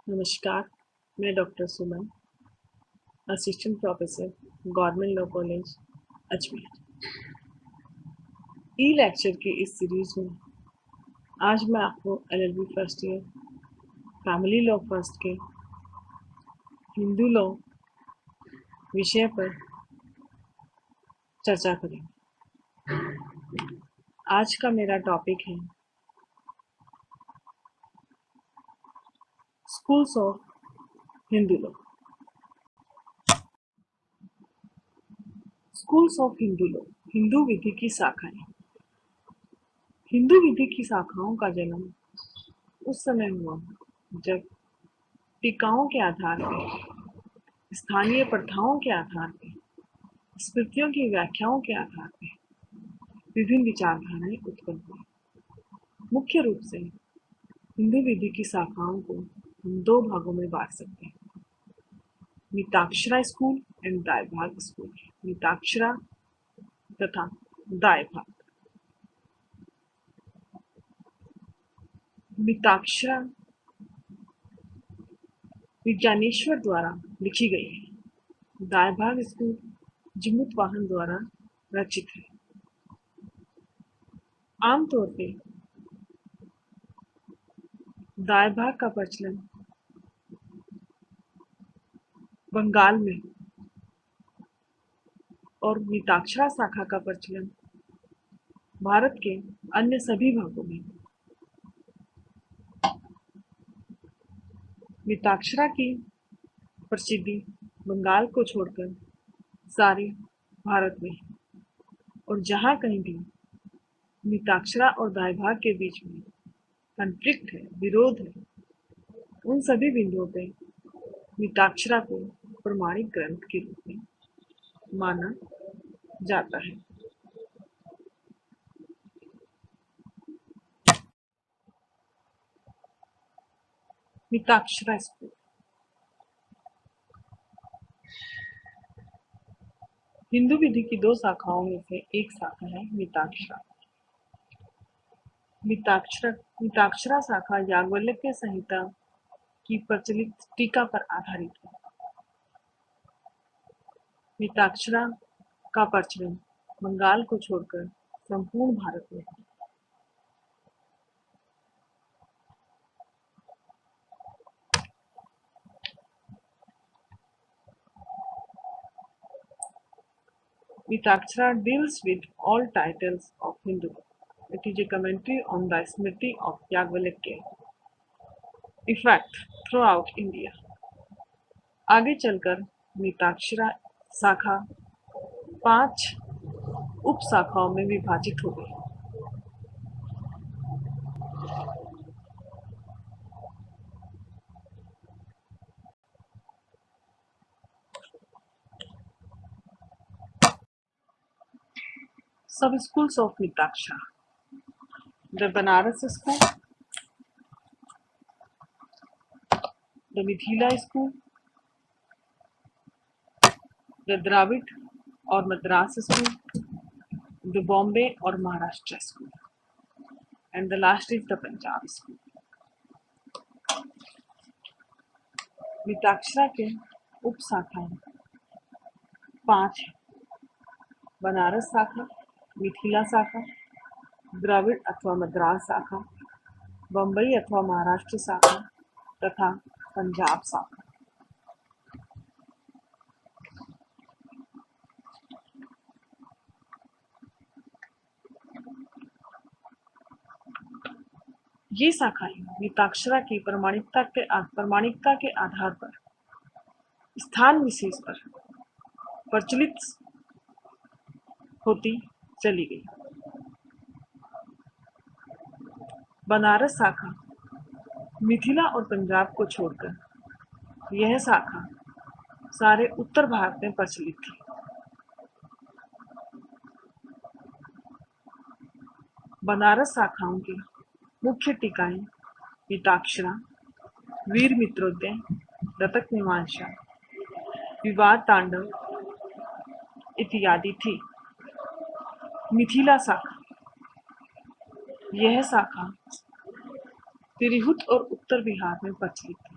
नमस्कार, मैं doctor Suman, assistant professor, government law college, Ajmer. E lecture की इस सीरीज में आज मैं आपको LLB first year, family law first के हिंदू लॉ विषय पर चर्चा करेंगे। आज का मेरा टॉपिक है schools of Hindu law. Schools of Hindu law, Hindu विधि की शाखाएं। हिंदू विधि की शाखाओं का जन्म उस समय हुआ जब टीकाओं के आधार पर, स्थानीय प्रथाओं के आधार पर, स्मृतियों की व्याख्याओं के आधार पर विभिन्न विचारधाराएं उत्पन्न हुई। मुख्य रूप से हिंदू विधि की शाखाओं को हम दो भागों में बांट सकते हैं, Mitakshara school and Dayabhaga school. Mitakshara तथा दायभाग। मिताक्षरा विज्ञानेश्वर द्वारा लिखी गई है। दायभाग स्कूल जिमुतवाहन द्वारा रचित है। आमतौर पर दायभाग का प्रचलन बंगाल में और मिताक्षरा शाखा का प्रचलन भारत के अन्य सभी भागों में। मिताक्षरा की प्रसिद्धि बंगाल को छोड़कर सारे भारत में है और जहाँ कहीं भी मिताक्षरा और दायभाग के बीच में कॉन्फ्लिक्ट है, विरोध है, उन सभी बिंदुओं पे मिताक्षरा को प्रमाणिक ग्रंथ के रूप में माना जाता है। मिताक्षरा स्कूल हिंदू विधि की दो शाखाओं में से एक शाखा है मिताक्षरा। मिताक्षरा शाखा याज्ञवल्क्य संहिता की प्रचलित टीका पर आधारित है। मिताक्षरा का प्रचलन बंगाल को छोड़कर संपूर्ण भारत में है। Mitakshara deals with all titles of Hindu law. It is a commentary on the Smriti of Yagvalakya, effect throughout India. आगे चलकर मिताक्षरा शाखा 5 उप शाखाओं में विभाजित हो गई। Sub schools of Mitakshara: the Banaras school, the Mithila school, the Dravid or Madras school, the Bombay or Maharashtra school, and the last is the Punjab school. Mitakshara के उप शाखाएं 5 हैं: बनारस शाखा, मिथिला शाखा, द्रविड़ अथवा मद्रास शाखा, बम्बई अथवा महाराष्ट्र शाखा तथा पंजाब शाखा। ये शाखाएं मिताक्षरा की प्रमाणिकता के आधार पर स्थान विशेष पर प्रचलित होती चली गई। बनारस शाखा मिथिला और पंजाब को छोड़कर यह शाखा सारे उत्तर भारत में प्रचलित थी। बनारस शाखाओं की मुख्य टीकाएं मिताक्षरा, वीर मित्रोदय, दत्तक मीमांसा, विवाद तांडव इत्यादि थी। मिथिला शाखा, यह शाखा तिरहुत और उत्तर बिहार में प्रचलित थी।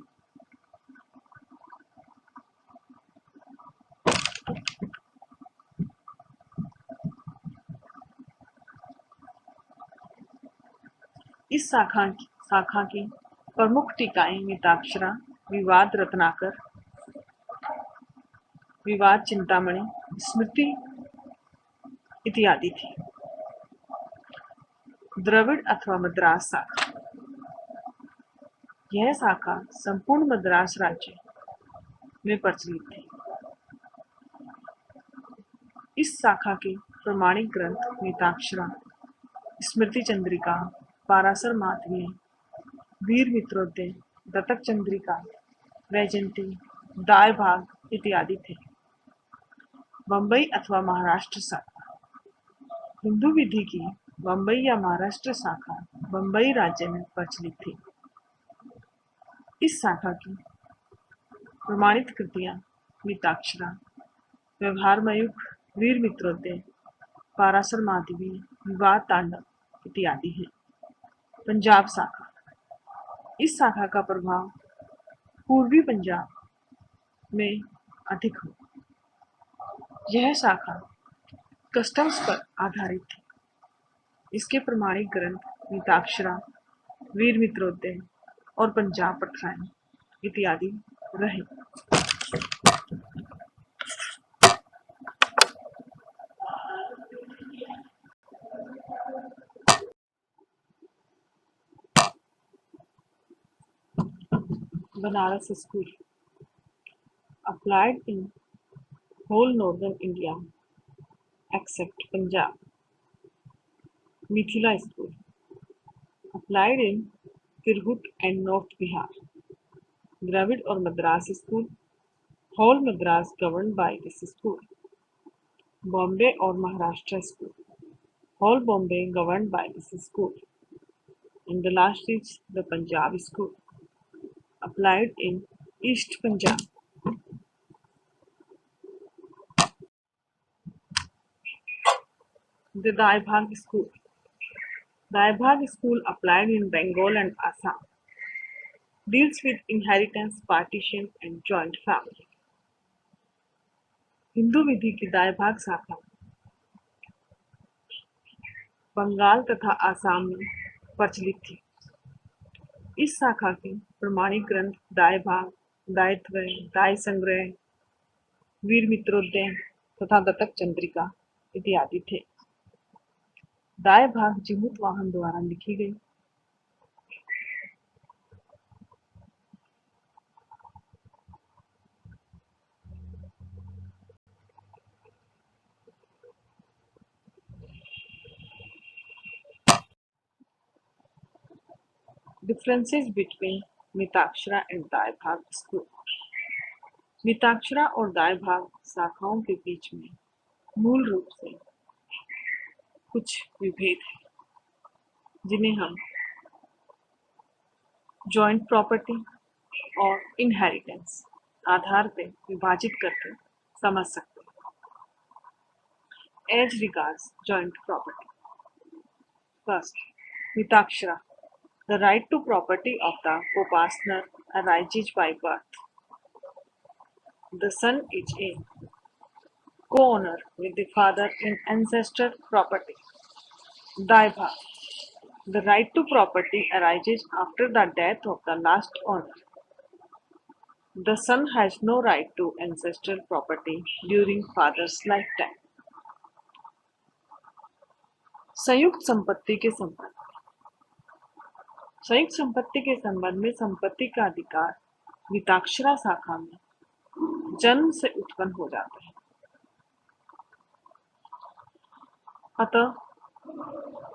इस शाखा की प्रमुख टीकाएं मिताक्षरा, विवाद रत्नाकर, विवाद चिंतामणि, स्मृति इत्यादि थी। द्रविड़ अथवा मद्रास शाखा, यह शाखा संपूर्ण मद्रास राज्य में प्रचलित थी। इस शाखा के प्रमाणिक ग्रंथ मिताक्षरा, स्मृति चंद्रिका, पाराशर माधवी, वीर मित्रोदय, दत्तक चंद्रिका, वैजयंती, दाय भाग इत्यादि थे। बंबई अथवा महाराष्ट्र शाखा, हिंदू विधि की बंबई या महाराष्ट्र शाखा बंबई राज्य में प्रचलित थी। इस शाखा की प्रमाणित कृतियां मिताक्षरा, व्यवहार मयूख, वीर मित्रोदय, पाराशर माधवी, विवाद तांडव इत्यादि हैं। पंजाब शाखा, इस शाखा का प्रभाव पूर्वी पंजाब में अधिक हो। यह शाखा कस्टम्स पर आधारित थी। इसके प्रमाणिक ग्रंथ मिताक्षरा, वीर मित्रोदय और पंजाब प्रथाएं इत्यादि रहे। Banaras school, applied in whole northern India except Punjab. Mithila School, applied in Tirhut and North Bihar. Dravid or Madras School, whole Madras governed by this school. Bombay or Maharashtra School, whole Bombay governed by this school. And the last is the Punjab School, applied in East Punjab. The Daibhag School, Daibhag School applied in Bengal and Assam, deals with inheritance, partition and joint family. Hindu विधि की दायभाग शाखा बंगाल तथा आसाम में प्रचलित थी। इस शाखा के प्रमाणिक ग्रंथ दायभाग, दायत्रय, दाय संग्रह, वीर मित्रोदय तथा दत्तक चंद्रिका इत्यादि थे। दायभाग जिमुत वाहन द्वारा लिखी गई। Differences between Mitakshara and Dayabhaga school. Mitakshara और दायभाग शाखाओं के बीच में मूल रूप से कुछ विभेद हैं, जिन्हें हम जॉइंट प्रॉपर्टी और इनहेरिटेंस आधार पर विभाजित करके समझ सकते हैं। As regards joint property, first Mitakshara, the right to property of the co-partner arises by birth. The son is a co-owner with the father in ancestral property. Daibha, the right to property arises after the death of the last owner. The son has no right to ancestral property during father's lifetime. संयुक्त संपत्ति के संबंध, संयुक्त संपत्ति के संबंध में संपत्ति का अधिकार मिताक्षरा शाखा में जन्म से उत्पन्न हो जाता है। अतः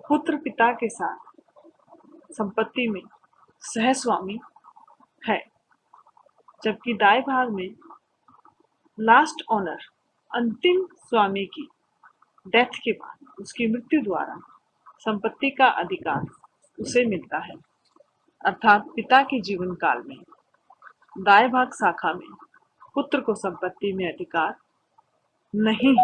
पुत्र पिता के साथ संपत्ति में सहस्वामी है, जबकि दाय भाग में लास्ट ओनर अंतिम स्वामी की डेथ के बाद उसकी मृत्यु द्वारा संपत्ति का अधिकार उसे मिलता है। अर्थात पिता के जीवन काल में दाय भाग शाखा में पुत्र को संपत्ति में अधिकार नहीं।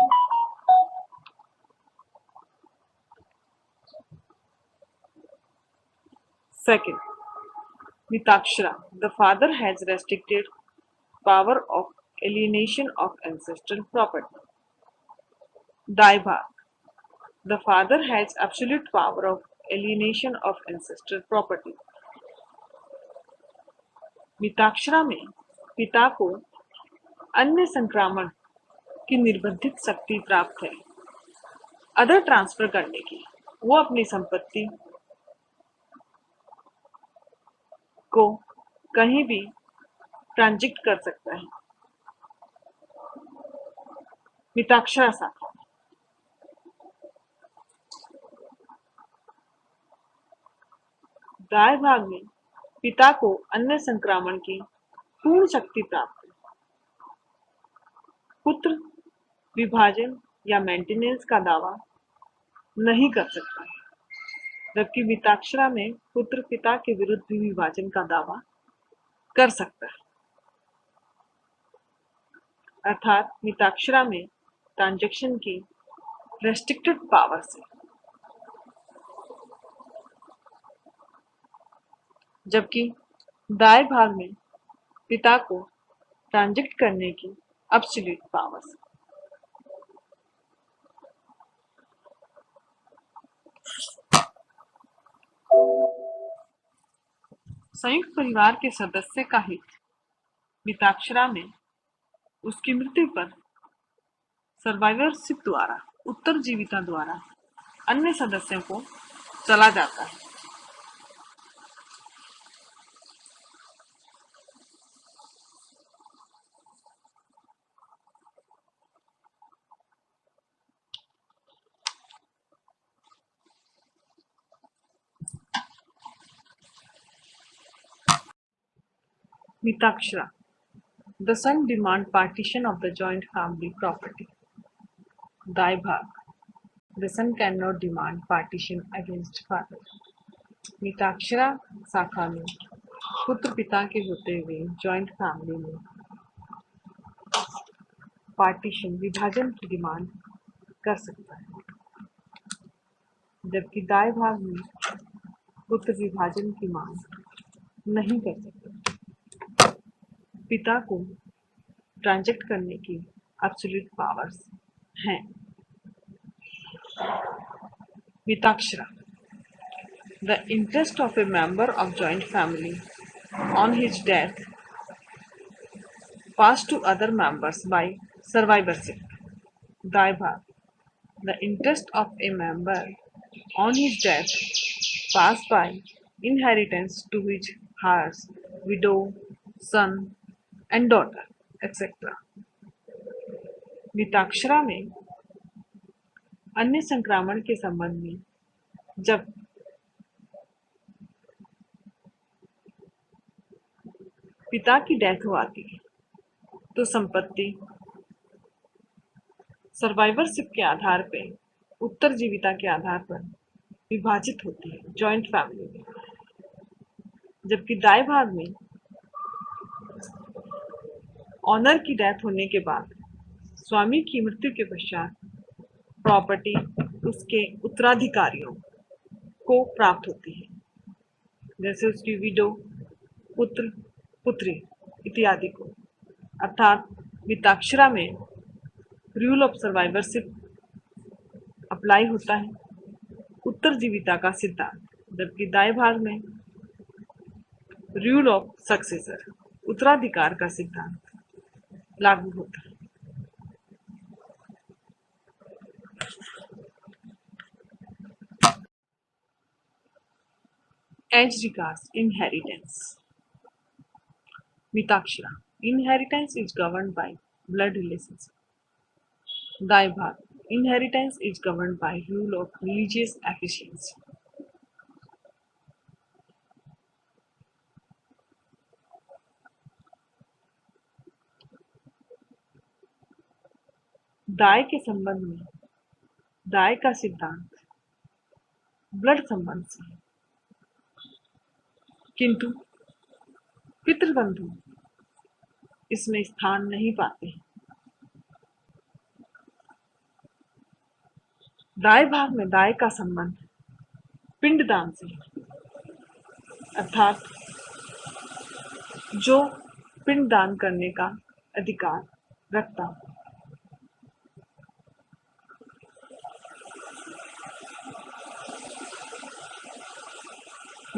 Second, Mitakshara, the father has restricted power of alienation of ancestral property. Daibhag, the father has absolute power of alienation of ancestral property. Mitakshara में पिता को अन्य संक्रामण की निर्बंधित शक्ति प्राप्त है अदर ट्रांसफर करने की। वो अपनी संपत्ति को कहीं भी ट्रांजिट कर सकता है। मिताक्षरा शाखा दाएं भाग में पिता को अन्य संक्रामण की पूर्ण शक्ति प्राप्त है। पुत्र विभाजन या मेंटेनेंस का दावा नहीं कर सकता है, जबकि मिताक्षरा में पुत्र पिता के विरुद्ध भी विभाजन का दावा कर सकता है। अर्थात मिताक्षरा में ट्रांजैक्शन की रेस्ट्रिक्टेड पावर्स है, जबकि दाएं भाग में पिता को ट्रांजेक्ट करने की एब्सोल्यूट पावर्स। संयुक्त परिवार के सदस्य का हित मिताक्षरा में उसकी मृत्यु पर सर्वाइवरशिप द्वारा उत्तरजीविता द्वारा अन्य सदस्यों को चला जाता है। Mitakshara The son demand partition of the joint family property. दाएं भाग The son cannot demand partition against father. Mitakshara शाखा में पुत्र पिता के होते हुए जॉइंट फैमिली में पार्टीशन विभाजन की डिमांड कर सकता है, जबकि दाएं भाग में पुत्र विभाजन की मांग नहीं कर सकता। पिता को ट्रांजेक्ट करने की एब्सोल्यूट पावर्स हैं। Mitakshara The interest of a member of joint family on his death passed to other members by survivorship. दाएं भाग The interest of a member on his death passed by inheritance to his heirs, widow, son, and daughter, etc. Mitakshara में अन्य संक्रामण के संबंध में जब पिता की डेथ हो आती है तो संपत्ति सर्वाइवरशिप के आधार पर उत्तरजीविता के आधार पर विभाजित होती है जॉइंट फैमिली में, जबकि दाएं भाग में ऑनर की डेथ होने के बाद स्वामी की मृत्यु के पश्चात प्रॉपर्टी उसके उत्तराधिकारियों को प्राप्त होती है, जैसे उसकी विडो, पुत्र, पुत्री इत्यादि को। अर्थात मिताक्षरा में रूल ऑफ सर्वाइवरशिप अप्लाई होता है, उत्तरजीविता का सिद्धांत, जबकि दाएं भाग में रूल ऑफ सक्सेसर उत्तराधिकार का सिद्धांत लागू होता है। As regards inheritance, Mitakshara inheritance is governed by blood relationship. दाएं भाग inheritance is governed by rule of religious efficiency. दाएं के संबंध में दाएं का सिद्धांत ब्लड संबंध से है, किंतु पितृबंधु इसमें स्थान नहीं पाते हैं। दाएं भाग में दाएं का संबंध पिंडदान से है, अर्थात जो पिंडदान करने का अधिकार रखता है।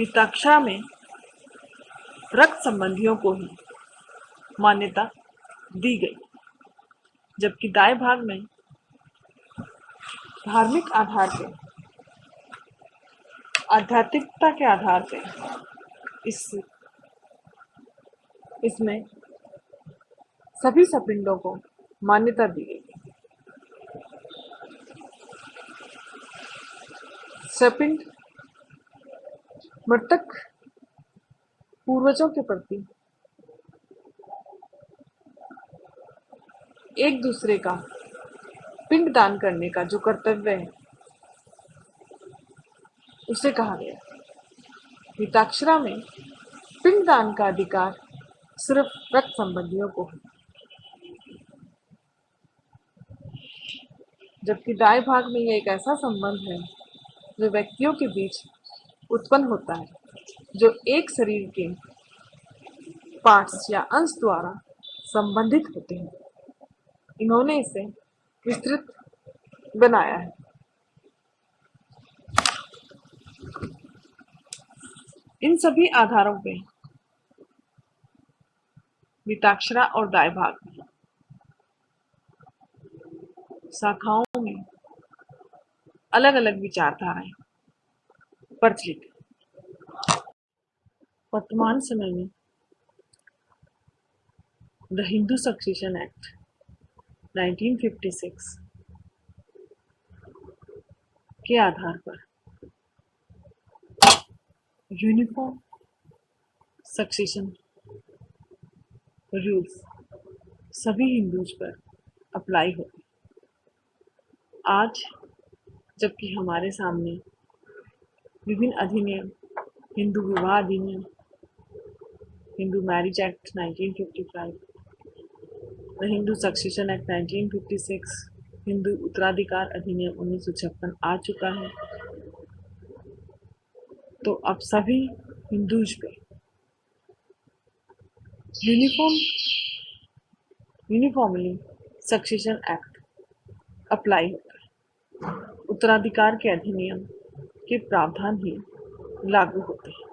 मिताक्षरा में रक्त संबंधियों को ही मान्यता दी गई, जबकि दाएं भाग में धार्मिक आधार पे, आध्यात्मिकता के आधार पे इस इसमें सभी सपिंडों को मान्यता दी गई। सपिंड मृतक पूर्वजों के प्रति एक दूसरे का पिंड दान करने का जो कर्तव्य है उसे कहा गया। मिताक्षरा में पिंड दान का अधिकार सिर्फ रक्त संबंधियों को है, जबकि दाएं भाग में यह एक ऐसा संबंध है जो व्यक्तियों के बीच उत्पन्न होता है, जो एक शरीर के पार्ट्स या अंश द्वारा संबंधित होते हैं। इन्होंने इसे विस्तृत बनाया है। इन सभी आधारों पे मिताक्षरा और दाएं भाग में शाखाओं में अलग अलग विचारधाराएं प्रचलित हैं। वर्तमान समय में द हिंदू सक्सेशन एक्ट 1956 के आधार पर यूनिफॉर्म सक्सेशन रूल्स सभी हिंदूज पर अप्लाई होते हैं। आज जबकि हमारे सामने विभिन्न अधिनियम, हिंदू विवाह अधिनियम, Hindu marriage act 1955, the Hindu succession act 1956, Hindu उत्तराधिकार अधिनियम 1956 आ चुका है, तो अब सभी हिंदूज पे यूनिफॉर्मली सक्सेशन एक्ट अप्लाई होता है। उत्तराधिकार के अधिनियम के प्रावधान ही लागू होते हैं।